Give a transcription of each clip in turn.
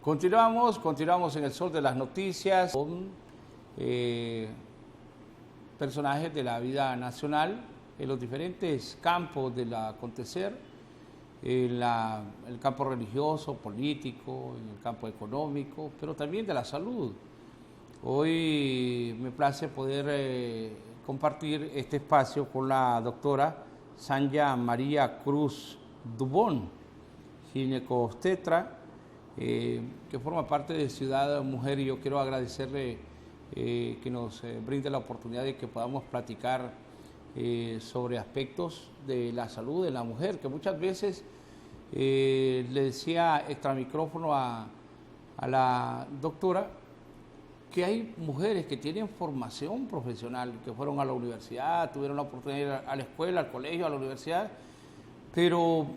Continuamos en el sol de las noticias con personajes de la vida nacional en los diferentes campos del acontecer, en el campo religioso, político, en el campo económico, pero también de la salud. Hoy me place poder compartir este espacio con la doctora Sanja María Cruz Dubón, ginecobstetra, que forma parte de Ciudad Mujer, y yo quiero agradecerle que nos brinde la oportunidad de que podamos platicar sobre aspectos de la salud de la mujer, que muchas veces le decía extra micrófono a la doctora que hay mujeres que tienen formación profesional, que fueron a la universidad, tuvieron la oportunidad de ir a la escuela, al colegio, a la universidad, pero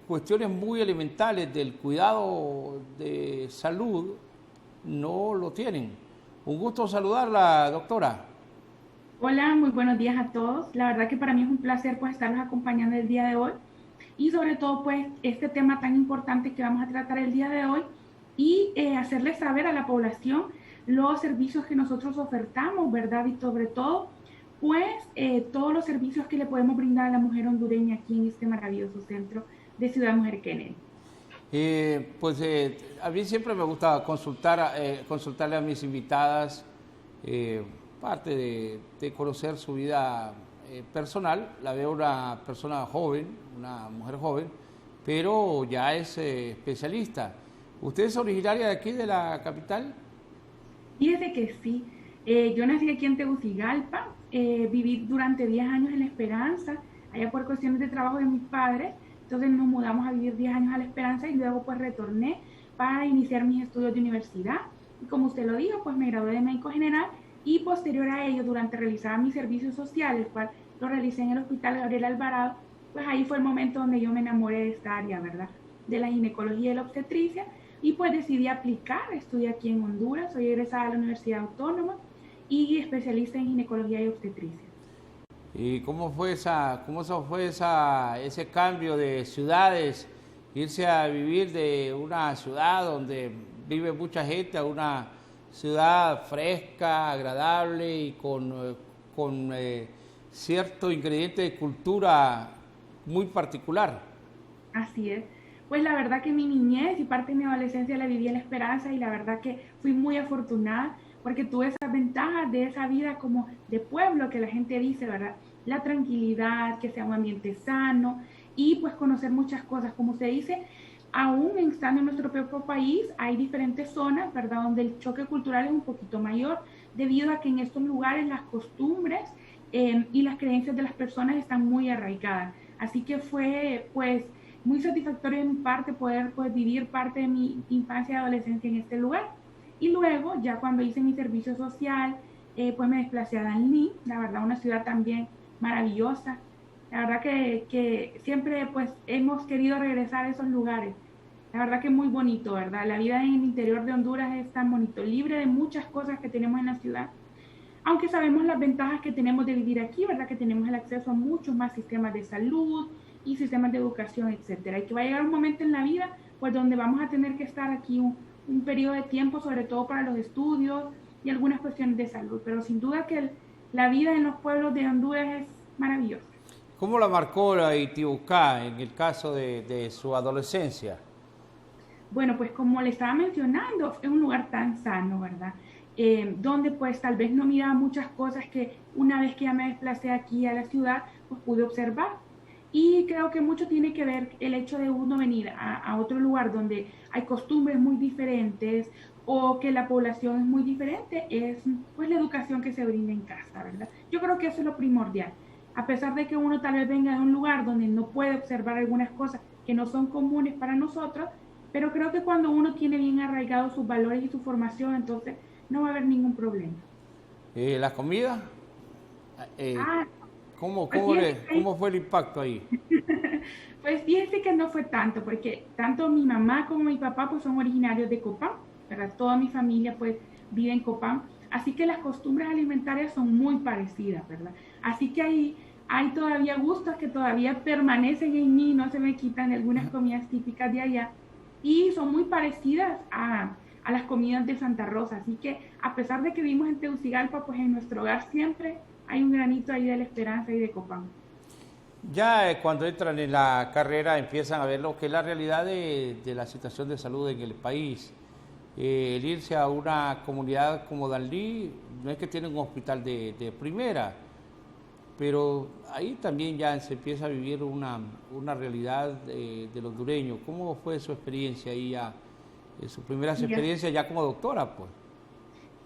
cuestiones muy elementales del cuidado de salud no lo tienen. Un gusto saludarla, doctora. Hola, muy buenos días a todos. La verdad que para mí es un placer pues estarlos acompañando el día de hoy y sobre todo pues este tema tan importante que vamos a tratar el día de hoy y hacerles saber a la población los servicios que nosotros ofertamos, ¿verdad? Y sobre todo pues todos los servicios que le podemos brindar a la mujer hondureña aquí en este maravilloso centro de Ciudad Mujer Kennedy. A mí siempre me gusta consultarle a mis invitadas parte de conocer su vida personal. La veo una persona joven, una mujer joven, pero ya es especialista. ¿Usted es originaria de aquí, de la capital? Fíjese que sí, yo nací aquí en Tegucigalpa, viví durante 10 años en La Esperanza, allá por cuestiones de trabajo de mis padres, entonces nos mudamos a vivir 10 años a La Esperanza y luego pues retorné para iniciar mis estudios de universidad. Y como usted lo dijo, pues me gradué de médico general y posterior a ello, durante realizar mi servicio social, el cual lo realicé en el Hospital Gabriel Alvarado, pues ahí fue el momento donde yo me enamoré de esta área, ¿verdad? De la ginecología y la obstetricia, y pues decidí aplicar, estudié aquí en Honduras, soy egresada de la Universidad Autónoma y especialista en ginecología y obstetricia. ¿Y ese cambio de ciudades, irse a vivir de una ciudad donde vive mucha gente a una ciudad fresca, agradable y con cierto ingrediente de cultura muy particular? Así es. Pues la verdad que mi niñez y parte de mi adolescencia la viví en La Esperanza y la verdad que fui muy afortunada porque tuve esas ventajas de esa vida como de pueblo que la gente dice, ¿verdad? La tranquilidad, que sea un ambiente sano y pues conocer muchas cosas. Como se dice, aún estando en nuestro propio país hay diferentes zonas, ¿verdad? Donde el choque cultural es un poquito mayor debido a que en estos lugares las costumbres y las creencias de las personas están muy arraigadas. Así que fue pues muy satisfactorio de mi parte poder pues, vivir parte de mi infancia y adolescencia en este lugar. Y luego, ya cuando hice mi servicio social, pues me desplacé a Danlí, la verdad una ciudad también maravillosa. La verdad que siempre pues hemos querido regresar a esos lugares. La verdad que es muy bonito, ¿verdad? La vida en el interior de Honduras es tan bonito, libre de muchas cosas que tenemos en la ciudad. Aunque sabemos las ventajas que tenemos de vivir aquí, ¿verdad? Que tenemos el acceso a muchos más sistemas de salud y sistemas de educación, etcétera. Y que va a llegar un momento en la vida, pues donde vamos a tener que estar aquí un periodo de tiempo, sobre todo para los estudios y algunas cuestiones de salud. Pero sin duda que la vida en los pueblos de Honduras es maravillosa. ¿Cómo la marcó la Itibucá en el caso de su adolescencia? Bueno, pues como le estaba mencionando, es un lugar tan sano, ¿verdad? Donde pues tal vez no miraba muchas cosas que una vez que ya me desplacé aquí a la ciudad, pues pude observar. Y creo que mucho tiene que ver el hecho de uno venir a otro lugar donde hay costumbres muy diferentes o que la población es muy diferente, es pues la educación que se brinda en casa, ¿verdad? Yo creo que eso es lo primordial. A pesar de que uno tal vez venga de un lugar donde no puede observar algunas cosas que no son comunes para nosotros, pero creo que cuando uno tiene bien arraigados sus valores y su formación, entonces no va a haber ningún problema. ¿La comida? Eh, Ah, ¿Cómo, pues cómo, le, cómo fue el impacto ahí? pues fíjense que no fue tanto, porque tanto mi mamá como mi papá pues son originarios de Copán, ¿verdad? Toda mi familia pues vive en Copán, así que las costumbres alimentarias son muy parecidas, ¿verdad? Así que hay todavía gustos que todavía permanecen en mí, no se me quitan algunas comidas típicas de allá, y son muy parecidas a las comidas de Santa Rosa. Así que a pesar de que vivimos en Tegucigalpa, pues en nuestro hogar siempre hay un granito ahí de la esperanza y de Copán. Ya cuando entran en la carrera empiezan a ver lo que es la realidad de la situación de salud en el país. El irse a una comunidad como Danlí, no es que tienen un hospital de primera, pero ahí también ya se empieza a vivir una realidad de los hondureños. ¿Cómo fue su experiencia ahí, sus primeras Sí, experiencias ya como doctora, pues?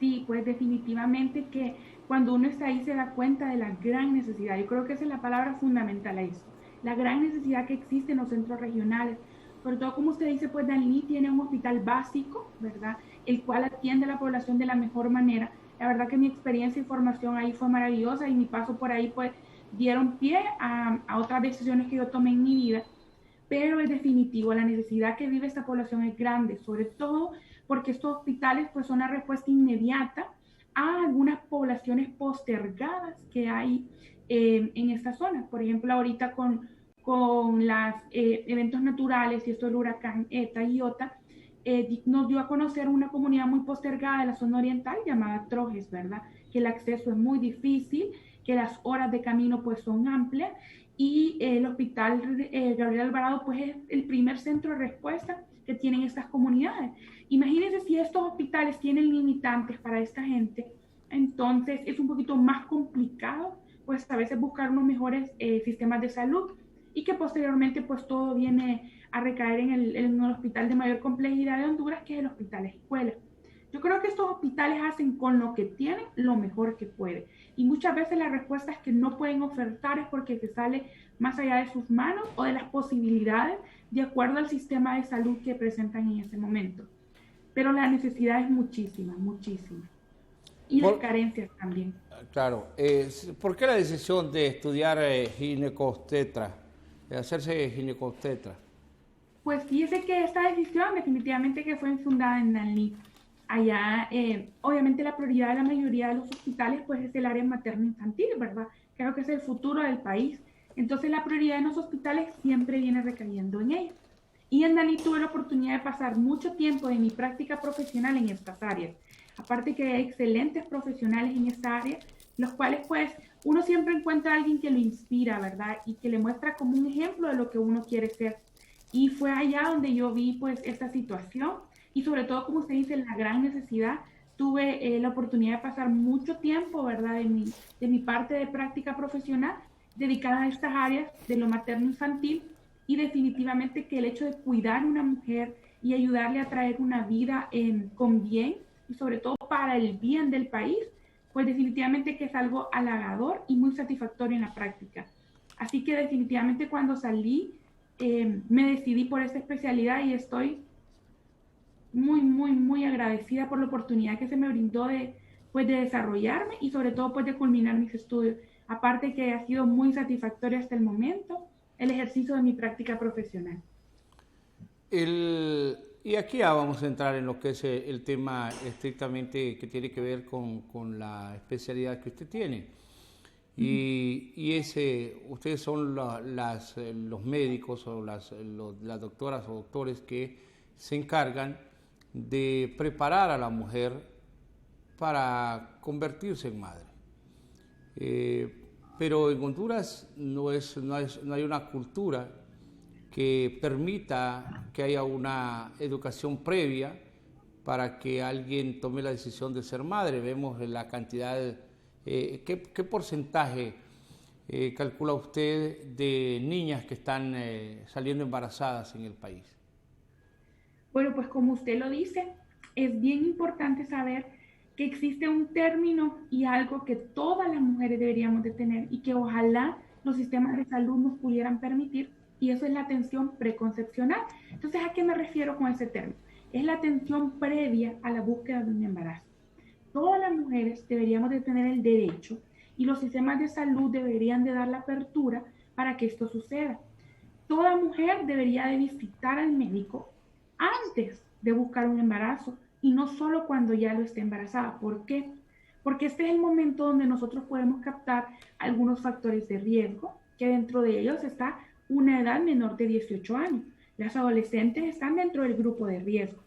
sí, pues definitivamente que cuando uno está ahí se da cuenta de la gran necesidad. Yo creo que esa es la palabra fundamental a eso. La gran necesidad que existe en los centros regionales. Sobre todo, como usted dice, pues Danlí tiene un hospital básico, ¿verdad? El cual atiende a la población de la mejor manera. La verdad que mi experiencia y formación ahí fue maravillosa y mi paso por ahí pues dieron pie a otras decisiones que yo tomé en mi vida, pero es definitivo, la necesidad que vive esta población es grande, sobre todo porque estos hospitales pues son la respuesta inmediata a algunas poblaciones postergadas que hay en esta zona. Por ejemplo, ahorita con los eventos naturales y esto del huracán ETA y IOTA, nos dio a conocer una comunidad muy postergada de la zona oriental llamada Trojes, ¿verdad? Que el acceso es muy difícil, que las horas de camino pues son amplias y el Hospital Gabriel Alvarado pues es el primer centro de respuesta que tienen estas comunidades. Imagínense si estos hospitales tienen limitantes para esta gente, entonces es un poquito más complicado pues a veces buscar unos mejores sistemas de salud y que posteriormente pues todo viene a recaer en el hospital de mayor complejidad de Honduras, que es el Hospital Escuela. Yo creo que estos hospitales hacen con lo que tienen lo mejor que pueden. Y muchas veces la respuesta es que no pueden ofertar es porque se sale más allá de sus manos o de las posibilidades de acuerdo al sistema de salud que presentan en ese momento. Pero la necesidad es muchísima, muchísima. Y las Por, carencias también. claro, ¿por qué la decisión de estudiar ginecobstetra, de hacerse ginecobstetra? Pues fíjese que esta decisión definitivamente que fue fundada en Nanlí. Allá, obviamente la prioridad de la mayoría de los hospitales pues es el área materno-infantil, ¿verdad? Creo que es el futuro del país. Entonces la prioridad en los hospitales siempre viene recayendo en ella. Y en Nanlí tuve la oportunidad de pasar mucho tiempo de mi práctica profesional en estas áreas. Aparte que hay excelentes profesionales en esta área, los cuales pues uno siempre encuentra a alguien que lo inspira, ¿verdad? Y que le muestra como un ejemplo de lo que uno quiere ser. Y fue allá donde yo vi pues esta situación y sobre todo, como usted dice, la gran necesidad. Tuve la oportunidad de pasar mucho tiempo, ¿verdad?, de mi parte de práctica profesional dedicada a estas áreas de lo materno infantil y definitivamente que el hecho de cuidar a una mujer y ayudarle a traer una vida con bien y sobre todo para el bien del país, pues definitivamente que es algo halagador y muy satisfactorio en la práctica. Así que definitivamente cuando salí me decidí por esta especialidad y estoy muy, muy, muy agradecida por la oportunidad que se me brindó pues, de desarrollarme y sobre todo pues, de culminar mis estudios. Aparte que ha sido muy satisfactorio hasta el momento el ejercicio de mi práctica profesional. Y aquí ya vamos a entrar en lo que es el tema estrictamente que tiene que ver con la especialidad que usted tiene. Y ustedes son los médicos o las doctoras o doctores que se encargan de preparar a la mujer para convertirse en madre. Pero en Honduras no hay una cultura que permita que haya una educación previa para que alguien tome la decisión de ser madre. Vemos la cantidad, ¿qué porcentaje calcula usted de niñas que están saliendo embarazadas en el país? Bueno, pues como usted lo dice, es bien importante saber que existe un término y algo que todas las mujeres deberíamos de tener y que ojalá los sistemas de salud nos pudieran permitir, y eso es la atención preconcepcional. Entonces, ¿a qué me refiero con ese término? Es la atención previa a la búsqueda de un embarazo. Todas las mujeres deberíamos de tener el derecho y los sistemas de salud deberían de dar la apertura para que esto suceda. Toda mujer debería de visitar al médico antes de buscar un embarazo y no solo cuando ya lo esté embarazada. ¿Por qué? Porque este es el momento donde nosotros podemos captar algunos factores de riesgo, que dentro de ellos está una edad menor de 18 años. Las adolescentes están dentro del grupo de riesgo.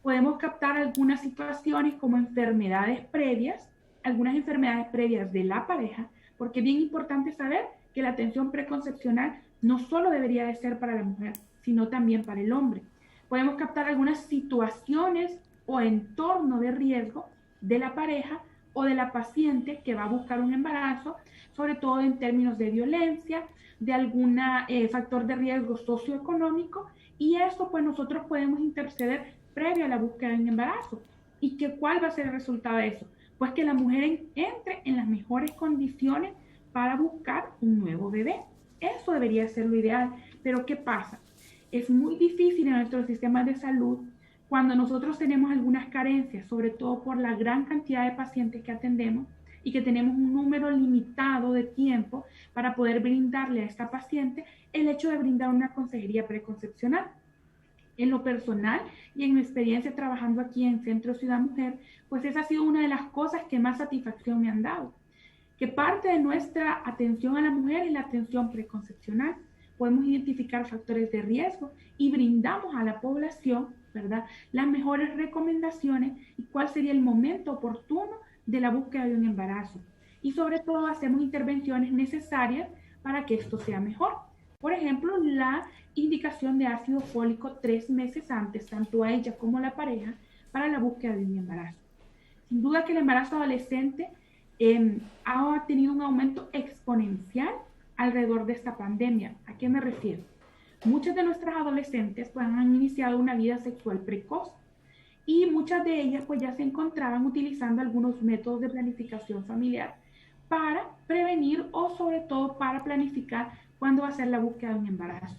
Podemos captar algunas situaciones como algunas enfermedades previas de la pareja, porque es bien importante saber que la atención preconcepcional no solo debería de ser para la mujer, sino también para el hombre. Podemos captar algunas situaciones o entorno de riesgo de la pareja o de la paciente que va a buscar un embarazo, sobre todo en términos de violencia, de algún factor de riesgo socioeconómico, y eso pues nosotros podemos interceder previo a la búsqueda de un embarazo. ¿Y cuál va a ser el resultado de eso? Pues que la mujer entre en las mejores condiciones para buscar un nuevo bebé. Eso debería ser lo ideal. Pero ¿qué pasa? Es muy difícil en nuestro sistema de salud cuando nosotros tenemos algunas carencias, sobre todo por la gran cantidad de pacientes que atendemos y que tenemos un número limitado de tiempo para poder brindarle a esta paciente el hecho de brindar una consejería preconcepcional. En lo personal y en mi experiencia trabajando aquí en Centro Ciudad Mujer, pues esa ha sido una de las cosas que más satisfacción me han dado. Que parte de nuestra atención a la mujer es la atención preconcepcional. Podemos identificar factores de riesgo y brindamos a la población, ¿verdad?, las mejores recomendaciones y cuál sería el momento oportuno de la búsqueda de un embarazo. Y sobre todo hacemos intervenciones necesarias para que esto sea mejor. Por ejemplo, la indicación de ácido fólico 3 meses antes, tanto a ella como a la pareja, para la búsqueda de un embarazo. Sin duda que el embarazo adolescente ha tenido un aumento exponencial alrededor de esta pandemia. ¿A qué me refiero? Muchas de nuestras adolescentes pues, han iniciado una vida sexual precoz y muchas de ellas pues, ya se encontraban utilizando algunos métodos de planificación familiar para prevenir o sobre todo para planificar cuándo va a ser la búsqueda de un embarazo.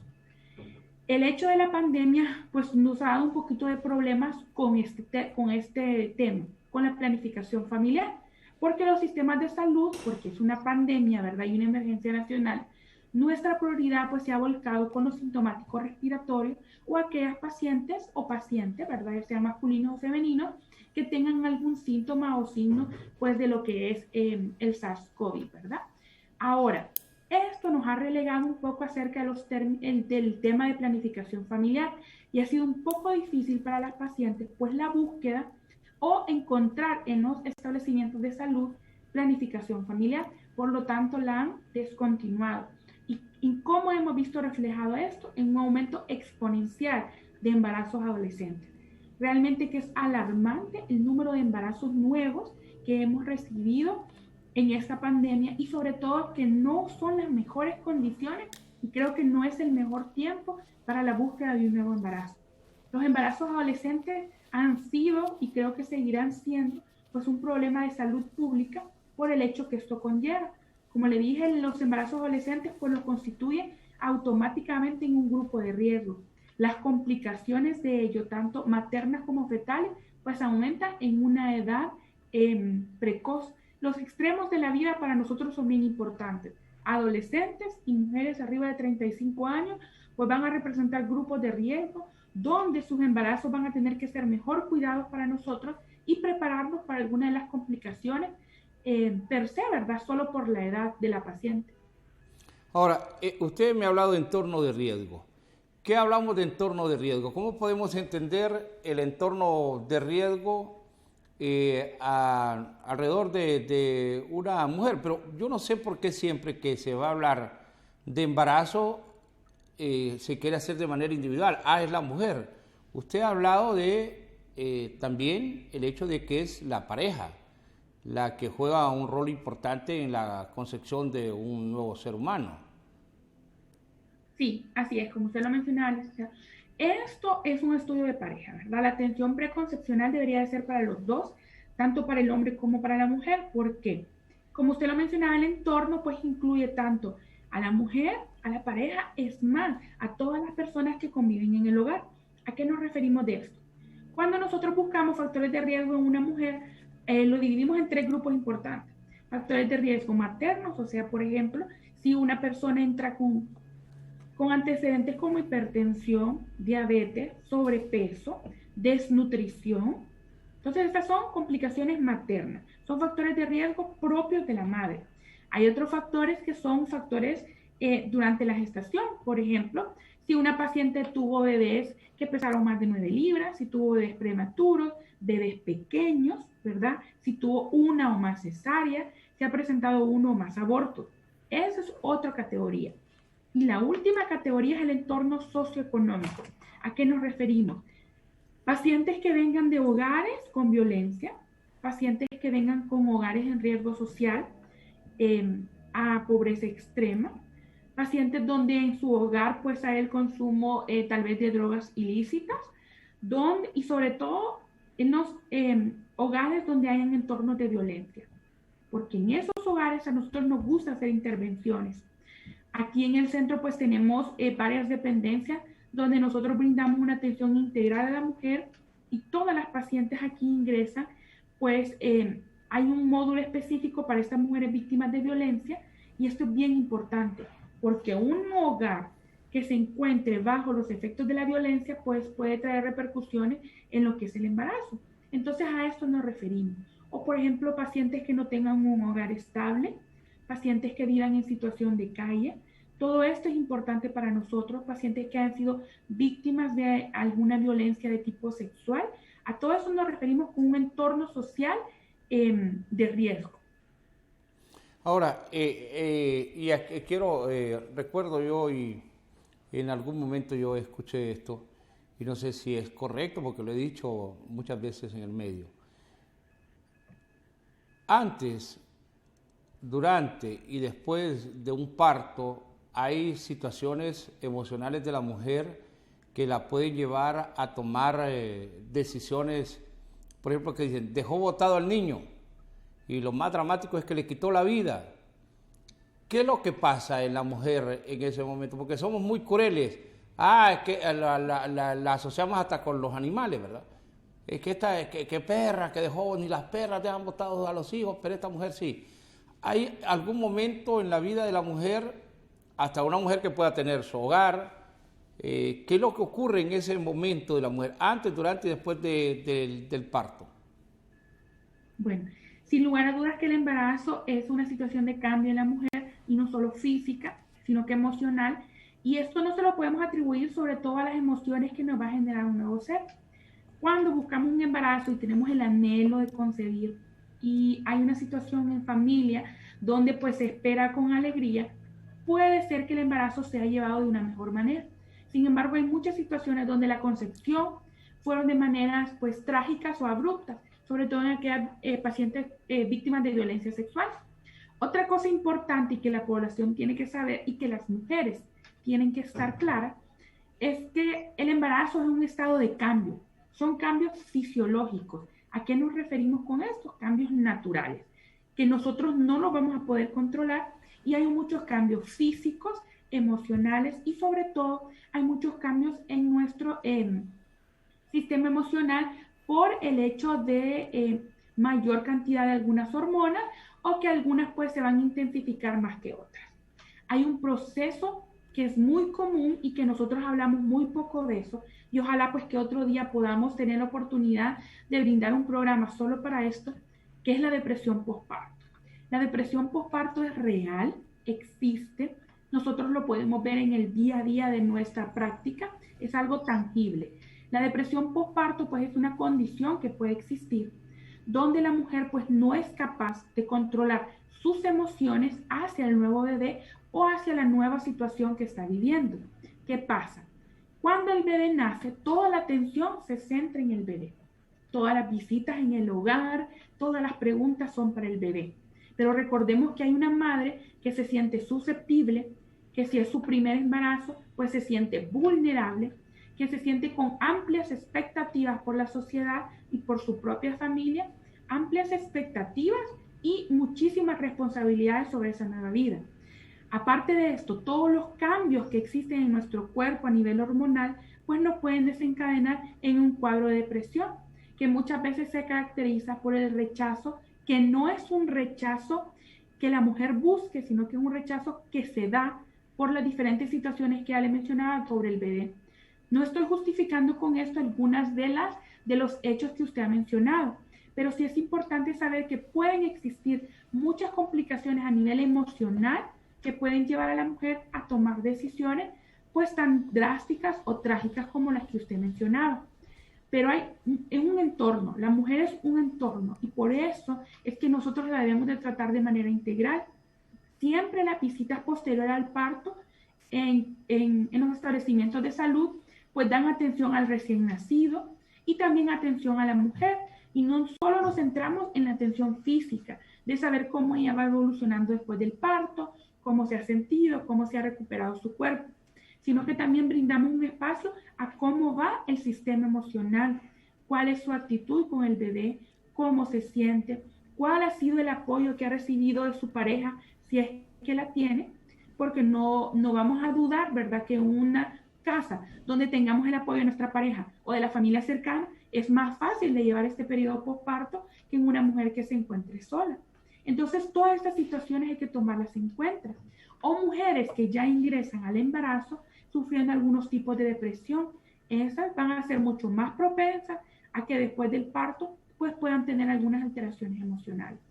El hecho de la pandemia pues, nos ha dado un poquito de problemas con este tema, con la planificación familiar, porque los sistemas de salud, porque es una pandemia, ¿verdad? Y una emergencia nacional, nuestra prioridad pues se ha volcado con los sintomáticos respiratorios o aquellas pacientes o pacientes, ¿verdad? Ya sean masculinos o femeninos, que tengan algún síntoma o signo pues de lo que es el SARS-CoV, ¿verdad? Ahora, esto nos ha relegado un poco acerca del tema de planificación familiar y ha sido un poco difícil para las pacientes, pues la búsqueda o encontrar en los establecimientos de salud planificación familiar, por lo tanto la han descontinuado. ¿Y cómo hemos visto reflejado esto? En un aumento exponencial de embarazos adolescentes. Realmente que es alarmante el número de embarazos nuevos que hemos recibido en esta pandemia y sobre todo que no son las mejores condiciones y creo que no es el mejor tiempo para la búsqueda de un nuevo embarazo. Los embarazos adolescentes han sido y creo que seguirán siendo pues un problema de salud pública por el hecho que esto conlleva. Como le dije, los embarazos adolescentes pues lo constituyen automáticamente en un grupo de riesgo. Las complicaciones de ello, tanto maternas como fetales, pues aumentan en una edad precoz. Los extremos de la vida para nosotros son bien importantes. Adolescentes y mujeres arriba de 35 años pues van a representar grupos de riesgo donde sus embarazos van a tener que ser mejor cuidados para nosotros y prepararnos para alguna de las complicaciones per se, ¿verdad? Solo por la edad de la paciente. Ahora, usted me ha hablado de entorno de riesgo. ¿Qué hablamos de entorno de riesgo? ¿Cómo podemos entender el entorno de riesgo alrededor de una mujer? Pero yo no sé por qué siempre que se va a hablar de embarazo se quiere hacer de manera individual. Es la mujer. Usted ha hablado de también el hecho de que es la pareja la que juega un rol importante en la concepción de un nuevo ser humano. Sí, así es, como usted lo mencionaba, esto es un estudio de pareja, ¿verdad? La atención preconcepcional debería de ser para los dos, tanto para el hombre como para la mujer. ¿Por qué? Como usted lo mencionaba, el entorno pues incluye tanto a la mujer, a la pareja, es más, a todas las personas que conviven en el hogar. ¿A qué nos referimos de esto? Cuando nosotros buscamos factores de riesgo en una mujer, lo dividimos en 3 grupos importantes. Factores de riesgo maternos, o sea, por ejemplo, si una persona entra con antecedentes como hipertensión, diabetes, sobrepeso, desnutrición. Entonces, estas son complicaciones maternas, son factores de riesgo propios de la madre. Hay otros factores que son factores durante la gestación. Por ejemplo, si una paciente tuvo bebés que pesaron más de 9 libras, si tuvo bebés prematuros, bebés pequeños, ¿verdad? Si tuvo una o más cesáreas, si ha presentado uno o más abortos. Esa es otra categoría. Y la última categoría es el entorno socioeconómico. ¿A qué nos referimos? Pacientes que vengan de hogares con violencia, pacientes que vengan con hogares en riesgo social, a pobreza extrema, pacientes donde en su hogar pues hay el consumo tal vez de drogas ilícitas, donde, y sobre todo en los hogares donde hayan entornos de violencia, porque en esos hogares a nosotros nos gusta hacer intervenciones. Aquí en el centro pues tenemos varias dependencias donde nosotros brindamos una atención integral a la mujer y todas las pacientes aquí ingresan, pues hay un módulo específico para estas mujeres víctimas de violencia y esto es bien importante porque un hogar que se encuentre bajo los efectos de la violencia pues puede traer repercusiones en lo que es el embarazo. Entonces a esto nos referimos. O por ejemplo pacientes que no tengan un hogar estable, pacientes que vivan en situación de calle. Todo esto es importante para nosotros, pacientes que han sido víctimas de alguna violencia de tipo sexual. A todo eso nos referimos con un entorno social de riesgo. Ahora, recuerdo yo y en algún momento yo escuché esto, y no sé si es correcto porque lo he dicho muchas veces en el medio. Antes, durante y después de un parto, hay situaciones emocionales de la mujer que la pueden llevar a tomar decisiones, por ejemplo, que dicen, dejó botado al niño, y lo más dramático es que le quitó la vida. ¿Qué es lo que pasa en la mujer en ese momento? Porque somos muy crueles. Es que la asociamos hasta con los animales, ¿verdad? Es que perra, que dejó, ni las perras dejan botados a los hijos, pero esta mujer sí. ¿Hay algún momento en la vida de la mujer, hasta una mujer que pueda tener su hogar, qué es lo que ocurre en ese momento de la mujer, antes, durante y después del parto? Bueno, sin lugar a dudas que el embarazo es una situación de cambio en la mujer y no solo física, sino que emocional. Y esto no se lo podemos atribuir sobre todo a las emociones que nos va a generar un nuevo ser. Cuando buscamos un embarazo y tenemos el anhelo de concebir y hay una situación en familia donde pues se espera con alegría, puede ser que el embarazo sea llevado de una mejor manera. Sin embargo, hay muchas situaciones donde la concepción fueron de maneras pues trágicas o abruptas, sobre todo en aquellas pacientes víctimas de violencia sexual. Otra cosa importante y que la población tiene que saber y que las mujeres tienen que estar claras es que el embarazo es un estado de cambio, son cambios fisiológicos. ¿A qué nos referimos con estos cambios naturales? Que nosotros no los vamos a poder controlar y hay muchos cambios físicos, emocionales y sobre todo hay muchos cambios en nuestro sistema emocional por el hecho de mayor cantidad de algunas hormonas o que algunas pues se van a intensificar más que otras. Hay un proceso que es muy común y que nosotros hablamos muy poco de eso y ojalá pues que otro día podamos tener la oportunidad de brindar un programa solo para esto, que es la depresión postparto. La depresión postparto es real, existe, nosotros lo podemos ver en el día a día de nuestra práctica, es algo tangible. La depresión postparto pues es una condición que puede existir donde la mujer pues no es capaz de controlar sus emociones hacia el nuevo bebé o hacia la nueva situación que está viviendo. ¿Qué pasa? Cuando el bebé nace, toda la atención se centra en el bebé. Todas las visitas en el hogar, todas las preguntas son para el bebé. Pero recordemos que hay una madre que se siente susceptible, que si es su primer embarazo, pues se siente vulnerable, que se siente con amplias expectativas por la sociedad y por su propia familia, amplias expectativas y muchísimas responsabilidades sobre esa nueva vida. Aparte de esto, todos los cambios que existen en nuestro cuerpo a nivel hormonal, pues nos pueden desencadenar en un cuadro de depresión, que muchas veces se caracteriza por el rechazo, que no es un rechazo que la mujer busque, sino que es un rechazo que se da por las diferentes situaciones que ya le mencionaba sobre el bebé. No estoy justificando con esto algunas de los hechos que usted ha mencionado, pero sí es importante saber que pueden existir muchas complicaciones a nivel emocional que pueden llevar a la mujer a tomar decisiones pues tan drásticas o trágicas como las que usted mencionaba. Pero es un entorno, la mujer es un entorno y por eso es que nosotros la debemos de tratar de manera integral. Siempre las visitas posteriores al parto en los establecimientos de salud pues dan atención al recién nacido y también atención a la mujer. Y no solo nos centramos en la atención física, de saber cómo ella va evolucionando después del parto, cómo se ha sentido, cómo se ha recuperado su cuerpo, sino que también brindamos un espacio a cómo va el sistema emocional, cuál es su actitud con el bebé, cómo se siente, cuál ha sido el apoyo que ha recibido de su pareja, si es que la tiene, porque no vamos a dudar, ¿verdad?, que una casa donde tengamos el apoyo de nuestra pareja o de la familia cercana, es más fácil de llevar este periodo postparto que en una mujer que se encuentre sola. Entonces, todas estas situaciones hay que tomarlas en cuenta. O mujeres que ya ingresan al embarazo sufriendo algunos tipos de depresión, esas van a ser mucho más propensas a que después del parto pues puedan tener algunas alteraciones emocionales.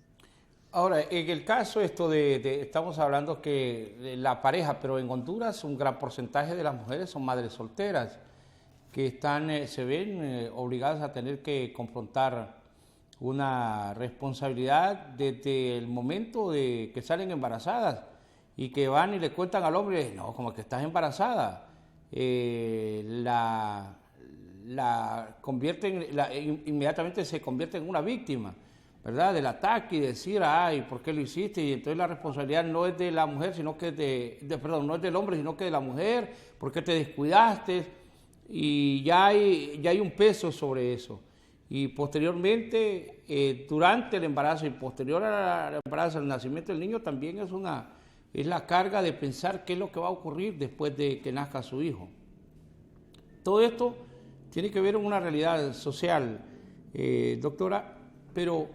Ahora, en el caso estamos hablando que la pareja, pero en Honduras un gran porcentaje de las mujeres son madres solteras que se ven obligadas a tener que confrontar una responsabilidad desde el momento de que salen embarazadas y que van y le cuentan al hombre, no, como que estás embarazada, inmediatamente se convierte en una víctima, ¿verdad?, del ataque y decir, ay, ¿por qué lo hiciste? Y entonces la responsabilidad no es de la mujer, sino que no es del hombre, sino que de la mujer, ¿por qué te descuidaste? Y ya hay un peso sobre eso. Y posteriormente, durante el embarazo y posterior al embarazo, al nacimiento del niño, también es la carga de pensar qué es lo que va a ocurrir después de que nazca su hijo. Todo esto tiene que ver con una realidad social, doctora, pero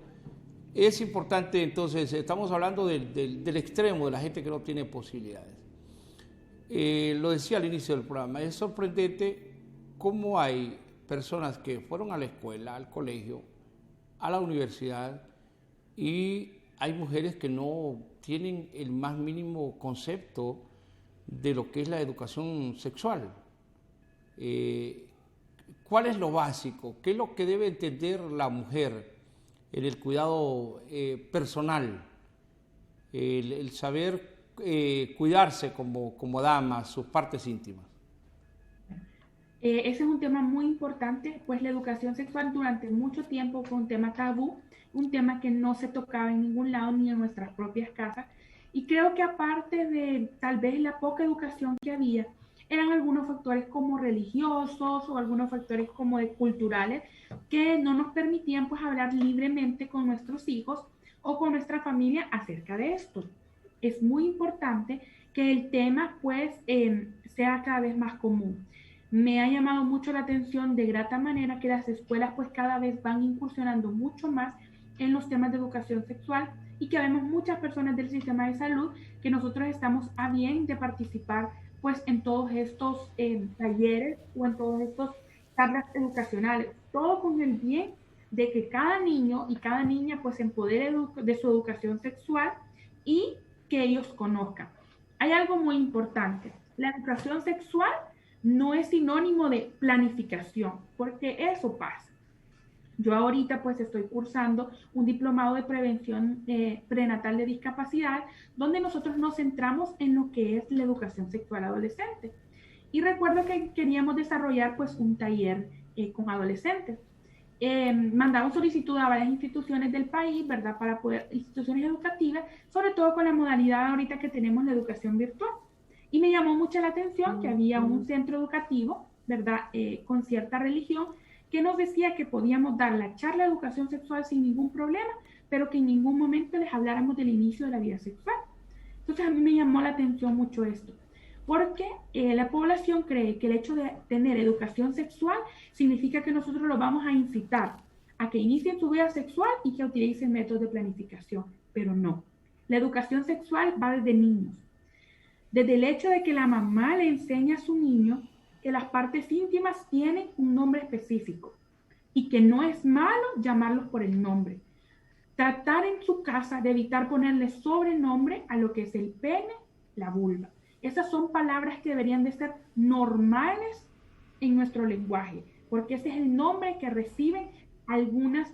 es importante, entonces, estamos hablando del extremo de la gente que no tiene posibilidades. Lo decía al inicio del programa, es sorprendente cómo hay personas que fueron a la escuela, al colegio, a la universidad, y hay mujeres que no tienen el más mínimo concepto de lo que es la educación sexual. ¿Cuál es lo básico? ¿Qué es lo que debe entender la mujer en el cuidado personal? El saber cuidarse como dama, sus partes íntimas. Ese es un tema muy importante, pues la educación sexual durante mucho tiempo fue un tema tabú, un tema que no se tocaba en ningún lado ni en nuestras propias casas. Y creo que aparte de tal vez la poca educación que había, eran algunos factores como religiosos o algunos factores como de culturales que no nos permitían pues hablar libremente con nuestros hijos o con nuestra familia acerca de esto. Es muy importante que el tema pues sea cada vez más común. Me ha llamado mucho la atención de grata manera que las escuelas pues cada vez van incursionando mucho más en los temas de educación sexual y que vemos muchas personas del sistema de salud que nosotros estamos a bien de participar pues en todos estos talleres o en todos estos charlas educacionales, todo con el bien de que cada niño y cada niña pues se empodere de su educación sexual y que ellos conozcan. Hay algo muy importante, la educación sexual no es sinónimo de planificación, porque eso pasa. Yo ahorita pues estoy cursando un diplomado de prevención prenatal de discapacidad, donde nosotros nos centramos en lo que es la educación sexual adolescente. Y recuerdo que queríamos desarrollar pues un taller con adolescentes. Mandamos solicitud a varias instituciones del país, ¿verdad? Para poder, instituciones educativas, sobre todo con la modalidad ahorita que tenemos la educación virtual. Y me llamó mucho la atención que había un centro educativo, ¿verdad?, con cierta religión, que nos decía que podíamos dar la charla de educación sexual sin ningún problema, pero que en ningún momento les habláramos del inicio de la vida sexual. Entonces a mí me llamó la atención mucho esto, porque la población cree que el hecho de tener educación sexual significa que nosotros los vamos a incitar a que inicien su vida sexual y que utilicen métodos de planificación, pero no. La educación sexual va desde niños. Desde el hecho de que la mamá le enseña a su niño que las partes íntimas tienen un nombre específico y que no es malo llamarlos por el nombre. Tratar en su casa de evitar ponerle sobrenombre a lo que es el pene la vulva. Esas son palabras que deberían de ser normales en nuestro lenguaje, porque ese es el nombre que reciben algunas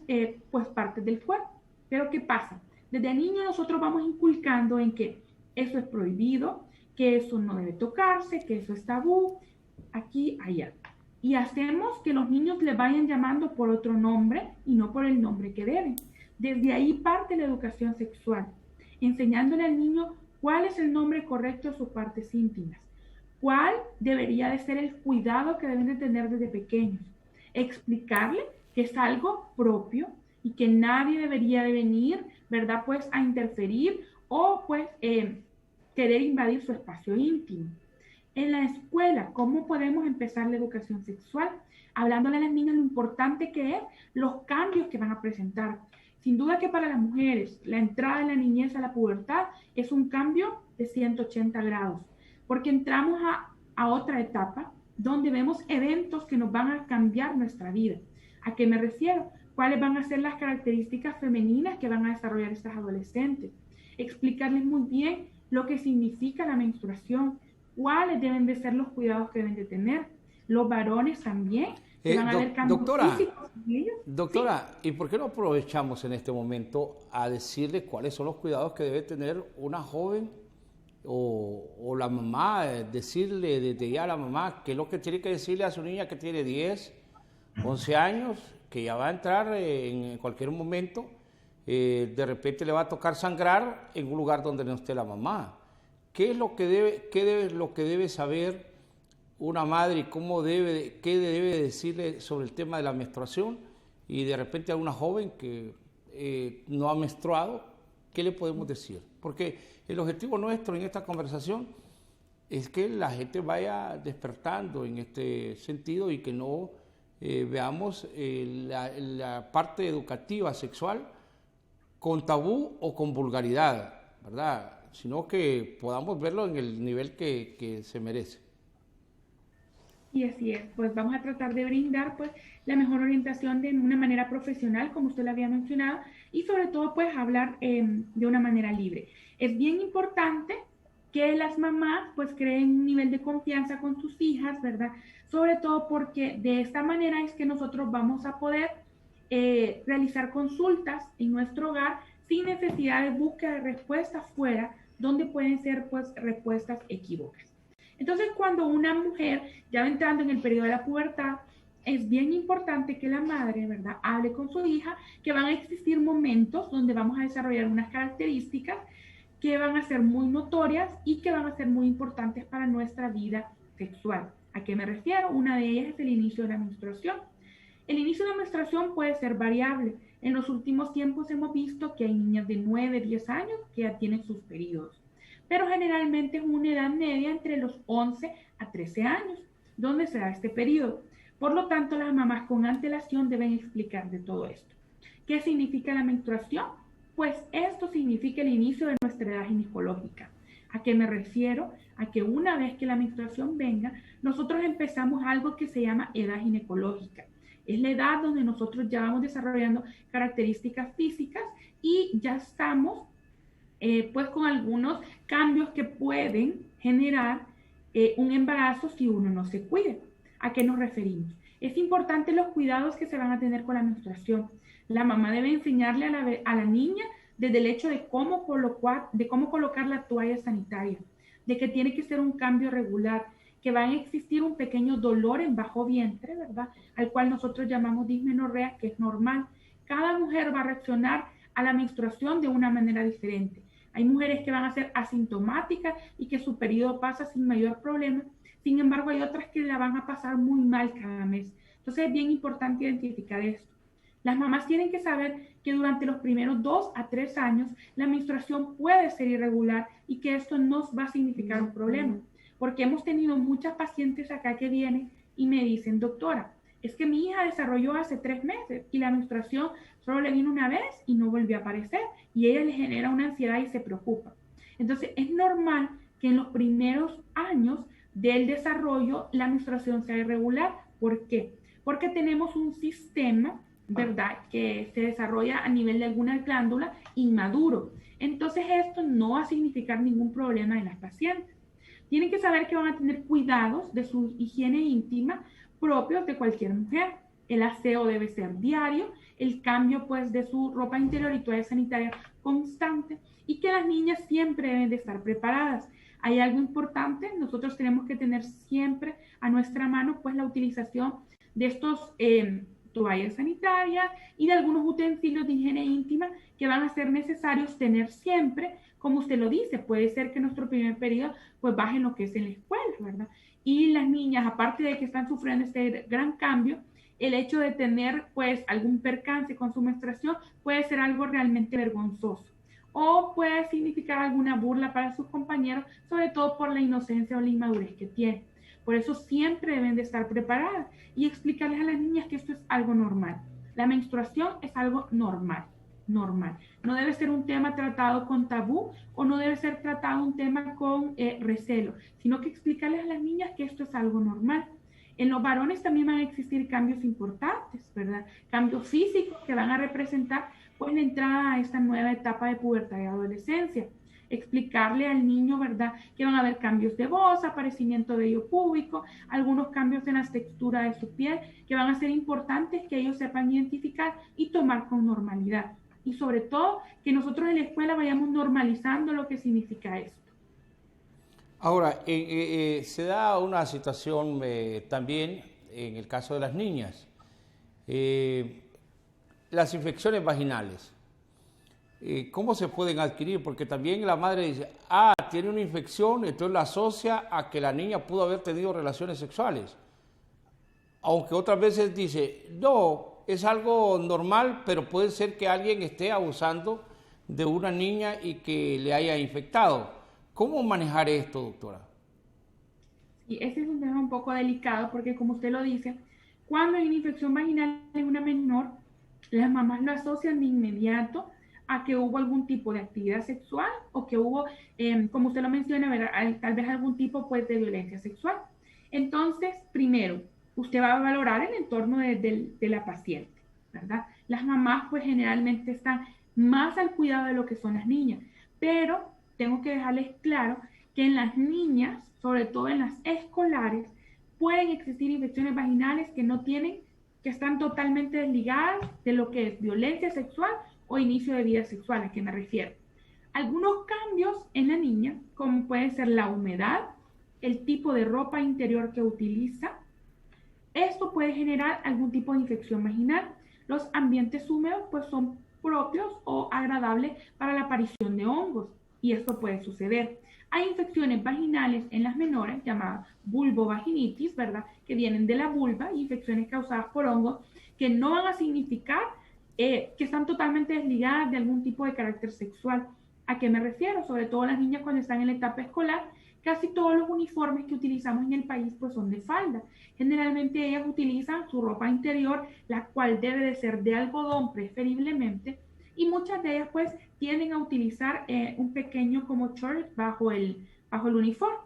pues partes del cuerpo. Pero ¿qué pasa? Desde niño nosotros vamos inculcando en que eso es prohibido, que eso no debe tocarse, que eso es tabú, aquí, allá. Y hacemos que los niños le vayan llamando por otro nombre y no por el nombre que deben. Desde ahí parte la educación sexual, enseñándole al niño cuál es el nombre correcto de sus partes íntimas, cuál debería de ser el cuidado que deben de tener desde pequeños, explicarle que es algo propio y que nadie debería de venir, ¿verdad? Pues a interferir o pues querer invadir su espacio íntimo. En la escuela, ¿cómo podemos empezar la educación sexual? Hablándole a las niñas lo importante que es los cambios que van a presentar. Sin duda que para las mujeres, la entrada de la niñez a la pubertad es un cambio de 180 grados, porque entramos a otra etapa donde vemos eventos que nos van a cambiar nuestra vida. ¿A qué me refiero? ¿Cuáles van a ser las características femeninas que van a desarrollar estas adolescentes? Explicarles muy bien lo que significa la menstruación, cuáles deben de ser los cuidados que deben de tener. Los varones también, que van a haber cambios físicos en ellos. Doctora, ¿sí? ¿Y por qué no aprovechamos en este momento a decirle cuáles son los cuidados que debe tener una joven o la mamá? Decirle desde ya a la mamá qué es lo que tiene que decirle a su niña que tiene 10, 11 años, que ya va a entrar en cualquier momento, de repente le va a tocar sangrar en un lugar donde no esté la mamá. ¿Qué es lo que debe saber una madre y qué debe decirle sobre el tema de la menstruación? Y de repente a una joven que no ha menstruado, ¿qué le podemos decir? Porque el objetivo nuestro en esta conversación es que la gente vaya despertando en este sentido y que no veamos la parte educativa sexual con tabú o con vulgaridad, ¿verdad? Sino que podamos verlo en el nivel que se merece. Y así es, pues vamos a tratar de brindar pues la mejor orientación de una manera profesional, como usted lo había mencionado, y sobre todo pues hablar de una manera libre. Es bien importante que las mamás pues creen un nivel de confianza con sus hijas, ¿verdad? Sobre todo porque de esta manera es que nosotros vamos a poder realizar consultas en nuestro hogar sin necesidad de búsqueda de respuestas fuera, donde pueden ser pues respuestas equívocas. Entonces, cuando una mujer ya va entrando en el periodo de la pubertad, es bien importante que la madre, ¿verdad?, hable con su hija, que van a existir momentos donde vamos a desarrollar unas características que van a ser muy notorias y que van a ser muy importantes para nuestra vida sexual. ¿A qué me refiero? Una de ellas es el inicio de la menstruación. El inicio de la menstruación puede ser variable. En los últimos tiempos hemos visto que hay niñas de 9, 10 años que ya tienen sus periodos, pero generalmente es una edad media entre los 11 a 13 años, donde se da este periodo. Por lo tanto, las mamás con antelación deben explicar de todo esto. ¿Qué significa la menstruación? Pues esto significa el inicio de nuestra edad ginecológica. ¿A qué me refiero? A que una vez que la menstruación venga, nosotros empezamos algo que se llama edad ginecológica. Es la edad donde nosotros ya vamos desarrollando características físicas y ya estamos pues con algunos cambios que pueden generar un embarazo si uno no se cuida. ¿A qué nos referimos? Es importante los cuidados que se van a tener con la menstruación. La mamá debe enseñarle a la niña desde el hecho de cómo colocar la toalla sanitaria, de que tiene que ser un cambio regular, que va a existir un pequeño dolor en bajo vientre, ¿verdad?, al cual nosotros llamamos dismenorrea, que es normal. Cada mujer va a reaccionar a la menstruación de una manera diferente. Hay mujeres que van a ser asintomáticas y que su periodo pasa sin mayor problema. Sin embargo, hay otras que la van a pasar muy mal cada mes. Entonces es bien importante identificar esto. Las mamás tienen que saber que durante los primeros 2 a 3 años la menstruación puede ser irregular y que esto no va a significar un problema. Porque hemos tenido muchas pacientes acá que vienen y me dicen, doctora, es que mi hija desarrolló hace 3 meses y la menstruación solo le vino una vez y no volvió a aparecer y ella le genera una ansiedad y se preocupa. Entonces es normal que en los primeros años del desarrollo la menstruación sea irregular. ¿Por qué? Porque tenemos un sistema ¿verdad? Que se desarrolla a nivel de alguna glándula inmaduro. Entonces esto no va a significar ningún problema en las pacientes. Tienen que saber que van a tener cuidados de su higiene íntima propios de cualquier mujer. El aseo debe ser diario, el cambio pues de su ropa interior y toalla sanitaria constante, y que las niñas siempre deben de estar preparadas. Hay algo importante, nosotros tenemos que tener siempre a nuestra mano pues la utilización de estos toallas sanitarias y de algunos utensilios de higiene íntima que van a ser necesarios tener siempre. Como usted lo dice, puede ser que nuestro primer periodo pues baje en lo que es en la escuela, ¿verdad? Y las niñas, aparte de que están sufriendo este gran cambio, el hecho de tener pues algún percance con su menstruación puede ser algo realmente vergonzoso o puede significar alguna burla para sus compañeros, sobre todo por la inocencia o la inmadurez que tienen. Por eso siempre deben de estar preparadas y explicarles a las niñas que esto es algo normal. La menstruación es algo normal, normal. No debe ser un tema tratado con tabú o no debe ser tratado un tema con recelo, sino que explicarles a las niñas que esto es algo normal. En los varones también van a existir cambios importantes, ¿verdad? Cambios físicos que van a representar pues la entrada a esta nueva etapa de pubertad y adolescencia. Explicarle al niño, ¿verdad?, que van a haber cambios de voz, aparecimiento de vello púbico, algunos cambios en la textura de su piel que van a ser importantes que ellos sepan identificar y tomar con normalidad. Y sobre todo, que nosotros en la escuela vayamos normalizando lo que significa esto. Ahora, se da una situación también en el caso de las niñas, las infecciones vaginales. ¿Cómo se pueden adquirir? Porque también la madre dice, tiene una infección, entonces la asocia a que la niña pudo haber tenido relaciones sexuales. Aunque otras veces dice, no, es algo normal, pero puede ser que alguien esté abusando de una niña y que le haya infectado. ¿Cómo manejar esto, doctora? Y ese es un tema un poco delicado porque, como usted lo dice, cuando hay una infección vaginal en una menor, las mamás lo asocian de inmediato a que hubo algún tipo de actividad sexual o que hubo, como usted lo menciona, tal vez algún tipo pues, de violencia sexual. Entonces, primero, usted va a valorar el entorno de la paciente, ¿verdad? Las mamás pues generalmente están más al cuidado de lo que son las niñas, pero tengo que dejarles claro que en las niñas, sobre todo en las escolares, pueden existir infecciones vaginales que están totalmente desligadas de lo que es violencia sexual o inicio de vida sexual, ¿a qué me refiero? Algunos cambios en la niña, como puede ser la humedad, el tipo de ropa interior que utiliza, esto puede generar algún tipo de infección vaginal. Los ambientes húmedos pues son propios o agradables para la aparición de hongos y esto puede suceder. Hay infecciones vaginales en las menores llamadas vulvovaginitis, ¿verdad? Que vienen de la vulva, infecciones causadas por hongos que no van a significar que están totalmente desligadas de algún tipo de carácter sexual. ¿A qué me refiero? Sobre todo las niñas cuando están en la etapa escolar, casi todos los uniformes que utilizamos en el país pues son de falda. Generalmente ellas utilizan su ropa interior, la cual debe de ser de algodón preferiblemente, y muchas de ellas pues tienden a utilizar un pequeño como short bajo el uniforme.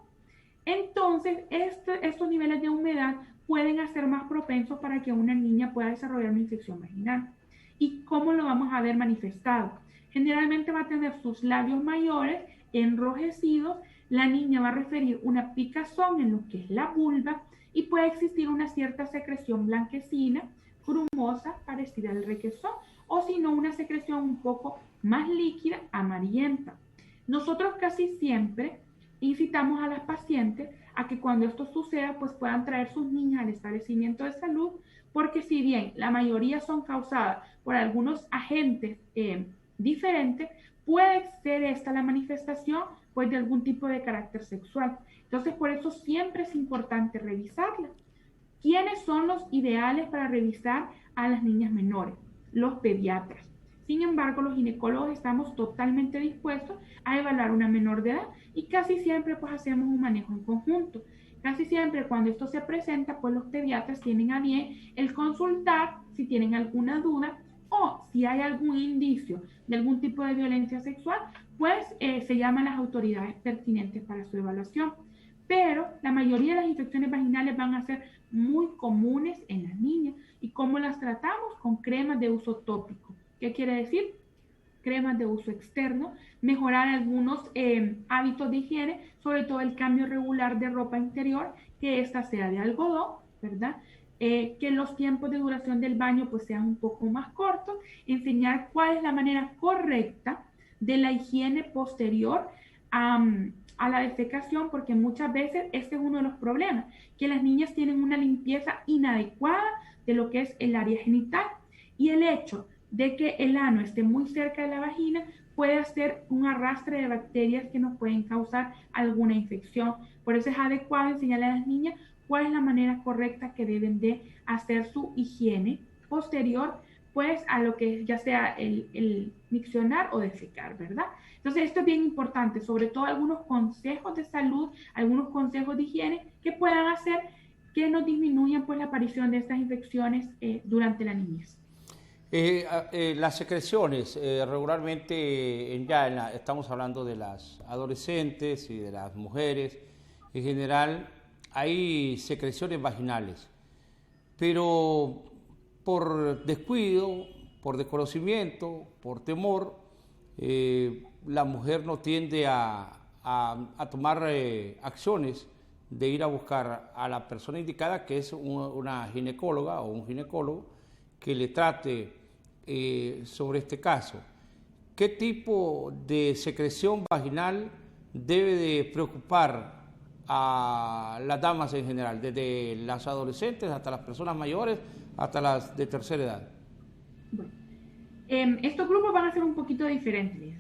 Entonces, estos niveles de humedad pueden hacer más propensos para que una niña pueda desarrollar una infección vaginal. ¿Y cómo lo vamos a ver manifestado? Generalmente va a tener sus labios mayores enrojecidos, la niña va a referir una picazón en lo que es la vulva y puede existir una cierta secreción blanquecina, grumosa, parecida al requesón, o si no, una secreción un poco más líquida, amarillenta. Nosotros casi siempre incitamos a las pacientes a que cuando esto suceda, pues puedan traer sus niñas al establecimiento de salud, porque si bien la mayoría son causadas por algunos agentes diferentes, puede ser esta la manifestación pues de algún tipo de carácter sexual. Entonces, por eso siempre es importante revisarla. ¿Quiénes son los ideales para revisar a las niñas menores? Los pediatras. Sin embargo, los ginecólogos estamos totalmente dispuestos a evaluar una menor de edad y casi siempre pues hacemos un manejo en conjunto. Casi siempre cuando esto se presenta, pues los pediatras tienen a bien el consultar si tienen alguna duda o si hay algún indicio de algún tipo de violencia sexual, pues se llaman las autoridades pertinentes para su evaluación. pero la mayoría de las infecciones vaginales van a ser muy comunes en las niñas. ¿Y cómo las tratamos? Con cremas de uso tópico. ¿Qué quiere decir? Cremas de uso externo, mejorar algunos hábitos de higiene, sobre todo el cambio regular de ropa interior, que ésta sea de algodón, ¿verdad? Que los tiempos de duración del baño pues sean un poco más cortos, enseñar cuál es la manera correcta de la higiene posterior a la defecación, porque muchas veces este es uno de los problemas, que las niñas tienen una limpieza inadecuada de lo que es el área genital, y el hecho de que el ano esté muy cerca de la vagina puede hacer un arrastre de bacterias que nos pueden causar alguna infección. Por eso es adecuado enseñarle a las niñas cuál es la manera correcta que deben de hacer su higiene posterior, pues a lo que ya sea el miccionar o defecar, ¿verdad? Entonces esto es bien importante, sobre todo algunos consejos de salud, algunos consejos de higiene que puedan hacer que nos disminuyan pues la aparición de estas infecciones durante la niñez. Las secreciones, regularmente estamos hablando de las adolescentes y de las mujeres, en general hay secreciones vaginales, pero por descuido, por desconocimiento, por temor, la mujer no tiende a tomar acciones de ir a buscar a la persona indicada, que es una ginecóloga o un ginecólogo, que le trate sobre este caso. ¿Qué tipo de secreción vaginal debe de preocupar a las damas en general, desde las adolescentes hasta las personas mayores, hasta las de tercera edad? Bueno, estos grupos van a ser un poquito diferentes.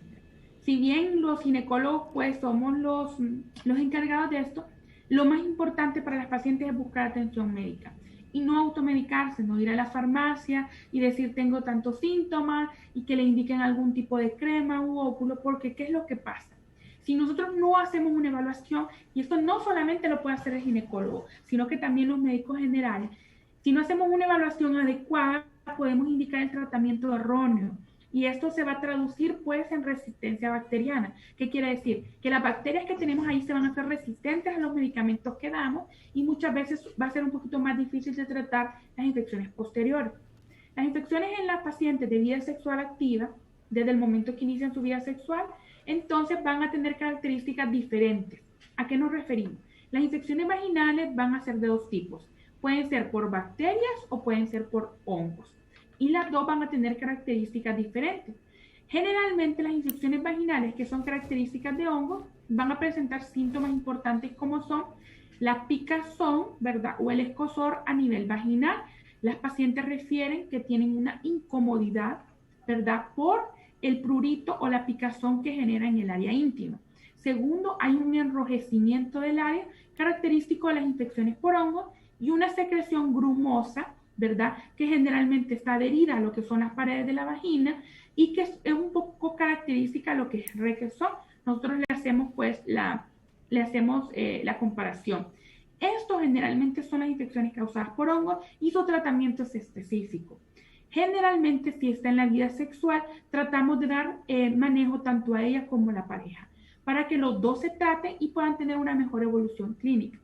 Si bien los ginecólogos pues somos los encargados de esto, lo más importante para las pacientes es buscar atención médica y no automedicarse, no ir a la farmacia y decir tengo tantos síntomas y que le indiquen algún tipo de crema u óvulo, porque ¿qué es lo que pasa? Si nosotros no hacemos una evaluación, y esto no solamente lo puede hacer el ginecólogo, sino que también los médicos generales, si no hacemos una evaluación adecuada, podemos indicar el tratamiento erróneo. Y esto se va a traducir pues en resistencia bacteriana. ¿Qué quiere decir? Que las bacterias que tenemos ahí se van a hacer resistentes a los medicamentos que damos y muchas veces va a ser un poquito más difícil de tratar las infecciones posteriores. Las infecciones en las pacientes de vida sexual activa, desde el momento que inician su vida sexual, entonces van a tener características diferentes. ¿A qué nos referimos? Las infecciones vaginales van a ser de dos tipos. Pueden ser por bacterias o pueden ser por hongos. Y las dos van a tener características diferentes. Generalmente las infecciones vaginales, que son características de hongos, van a presentar síntomas importantes como son la picazón, ¿verdad? O el escozor a nivel vaginal. Las pacientes refieren que tienen una incomodidad, ¿verdad? Por el prurito o la picazón que genera en el área íntima. Segundo, hay un enrojecimiento del área característico de las infecciones por hongos y una secreción grumosa, ¿verdad? Que generalmente está adherida a lo que son las paredes de la vagina y que es un poco característica a lo que es requesón. Nosotros le hacemos pues la comparación. Esto generalmente son las infecciones causadas por hongos y su tratamiento es específico. Generalmente, si está en la vida sexual, tratamos de dar manejo tanto a ella como a la pareja, para que los dos se traten y puedan tener una mejor evolución clínica.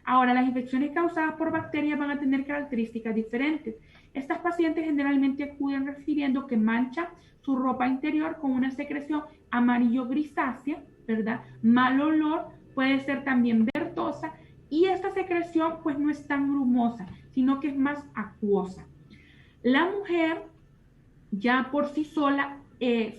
Ahora, las infecciones causadas por bacterias van a tener características diferentes. Estas pacientes generalmente acuden refiriendo que manchan su ropa interior con una secreción amarillo-grisácea, ¿verdad? Mal olor, puede ser también verdosa, y esta secreción pues no es tan grumosa, sino que es más acuosa. La mujer ya por sí sola,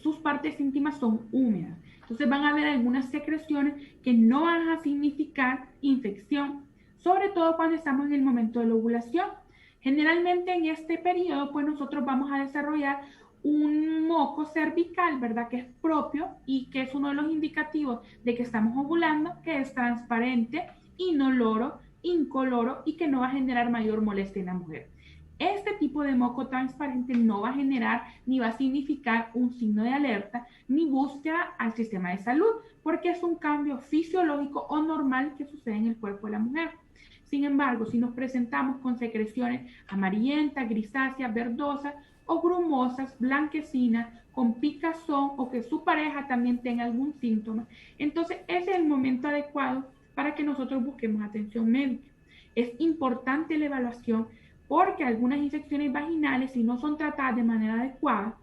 sus partes íntimas son húmedas. Entonces van a haber algunas secreciones que no van a significar infección, sobre todo cuando estamos en el momento de la ovulación. Generalmente en este periodo, pues nosotros vamos a desarrollar un moco cervical, ¿verdad? Que es propio y que es uno de los indicativos de que estamos ovulando, que es transparente, inoloro, incoloro y que no va a generar mayor molestia en la mujer. Este tipo de moco transparente no va a generar ni va a significar un signo de alerta ni búsqueda al sistema de salud, porque es un cambio fisiológico o normal que sucede en el cuerpo de la mujer. Sin embargo, si nos presentamos con secreciones amarillentas, grisáceas, verdosas o grumosas, blanquecinas, con picazón o que su pareja también tenga algún síntoma, entonces ese es el momento adecuado para que nosotros busquemos atención médica. Es importante la evaluación porque algunas infecciones vaginales, si no son tratadas de manera adecuada,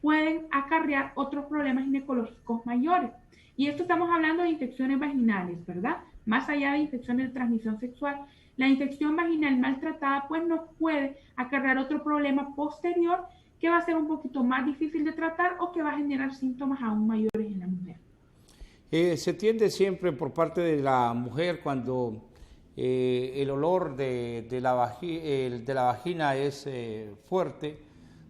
pueden acarrear otros problemas ginecológicos mayores. Y esto estamos hablando de infecciones vaginales, ¿verdad? Más allá de infecciones de transmisión sexual, la infección vaginal maltratada pues nos puede acarrear otro problema posterior que va a ser un poquito más difícil de tratar o que va a generar síntomas aún mayores en la mujer. Se tiende siempre por parte de la mujer cuando el olor de la vagina es fuerte,